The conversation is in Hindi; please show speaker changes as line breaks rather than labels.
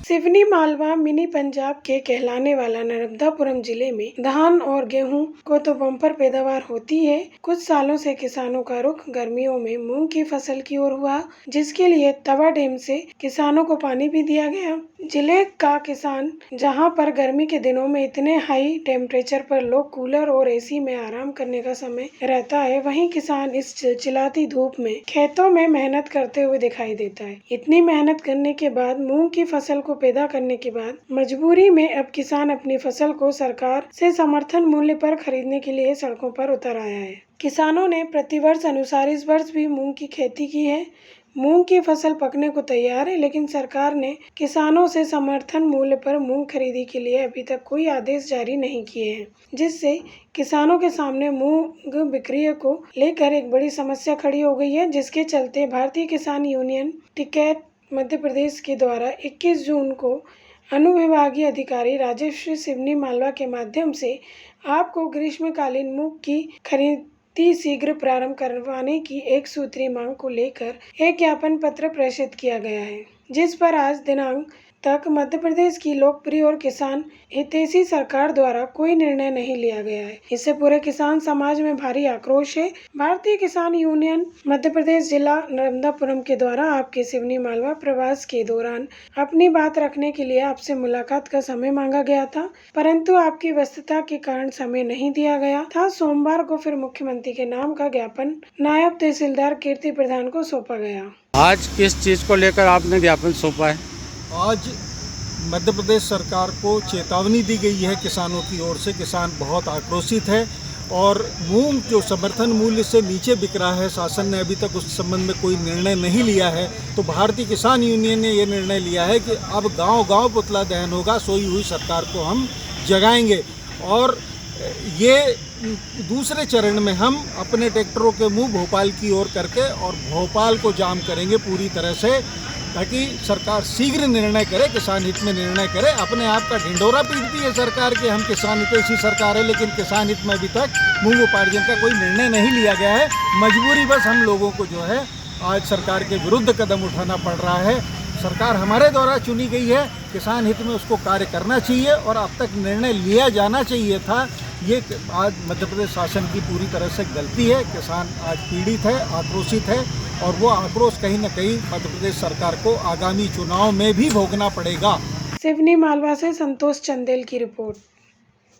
सिवनी मालवा मिनी पंजाब के कहलाने वाला नर्मदापुरम जिले में धान और गेहूं को तो बम्पर पैदावार होती है। कुछ सालों से किसानों का रुख गर्मियों में मूंग की फसल की ओर हुआ, जिसके लिए तवा डैम से किसानों को पानी भी दिया गया। जिले का किसान जहां पर गर्मी के दिनों में इतने हाई टेम्परेचर पर लोग कूलर और एसी में आराम करने का समय रहता है, वहीं किसान इस चिलचिलाती धूप में खेतों में मेहनत करते हुए दिखाई देता है। इतनी मेहनत करने के बाद मूंग की फसल को पैदा करने के बाद मजबूरी में अब किसान अपनी फसल को सरकार से समर्थन मूल्य पर खरीदने के लिए सड़कों पर उतर आया है। किसानों ने प्रतिवर्ष अनुसार इस वर्ष भी मूंग की खेती की है। मूंग की फसल पकने को तैयार है, लेकिन सरकार ने किसानों से समर्थन मूल्य पर मूंग खरीदी के लिए अभी तक कोई आदेश जारी नहीं किए हैं, जिससे किसानों के सामने मूंग बिक्री को लेकर एक बड़ी समस्या खड़ी हो गई है। जिसके चलते भारतीय किसान यूनियन टिकैत मध्य प्रदेश के द्वारा 21 जून को अनुविभागीय अधिकारी राजेश्वरी सिवनी मालवा के माध्यम से आपको ग्रीष्मकालीन मूंग की खरीदी शीघ्र प्रारंभ करवाने की एक सूत्रीय मांग को लेकर एक ज्ञापन पत्र प्रेषित किया गया है, जिस पर आज दिनांक तक मध्य प्रदेश की लोकप्रिय और किसान हितैषी सरकार द्वारा कोई निर्णय नहीं लिया गया है। इससे पूरे किसान समाज में भारी आक्रोश है। भारतीय किसान यूनियन मध्य प्रदेश जिला नर्मदापुरम के द्वारा आपके सिवनी मालवा प्रवास के दौरान अपनी बात रखने के लिए आपसे मुलाकात का समय मांगा गया था, परंतु आपकी व्यस्तता के कारण समय नहीं दिया गया था। सोमवार को फिर मुख्यमंत्री के नाम का ज्ञापन नायब तहसीलदार कीर्ति प्रधान को सौंपा गया।
आज किस चीज को लेकर आपने ज्ञापन सौंपा है?
आज मध्य प्रदेश सरकार को चेतावनी दी गई है किसानों की ओर से। किसान बहुत आक्रोशित है और मूंग जो समर्थन मूल्य से नीचे बिक रहा है, शासन ने अभी तक उस संबंध में कोई निर्णय नहीं लिया है। तो भारतीय किसान यूनियन ने ये निर्णय लिया है कि अब गांव-गांव पुतला दहन होगा, सोई हुई सरकार को हम जगाएंगे। और ये दूसरे चरण में हम अपने ट्रैक्टरों के मुंह भोपाल की ओर करके और भोपाल को जाम करेंगे पूरी तरह से, ताकि सरकार शीघ्र निर्णय करे, किसान हित में निर्णय करे। अपने आप का ढिंढोरा पीटती है सरकार के हम किसान हितैषी सरकार है, लेकिन किसान हित में अभी तक मूंग उपार्जन का कोई निर्णय नहीं लिया गया है। मजबूरी बस हम लोगों को जो है आज सरकार के विरुद्ध कदम उठाना पड़ रहा है। सरकार हमारे द्वारा चुनी गई है, किसान हित में उसको कार्य करना चाहिए और अब तक निर्णय लिया जाना चाहिए था। ये आज मध्य प्रदेश शासन की पूरी तरह से गलती है। किसान आज पीड़ित है, आक्रोशित है और वो आक्रोश कहीं न कहीं मध्य प्रदेश सरकार को आगामी चुनाव में भी भोगना पड़ेगा।
सिवनी मालवा से संतोष चंदेल की रिपोर्ट।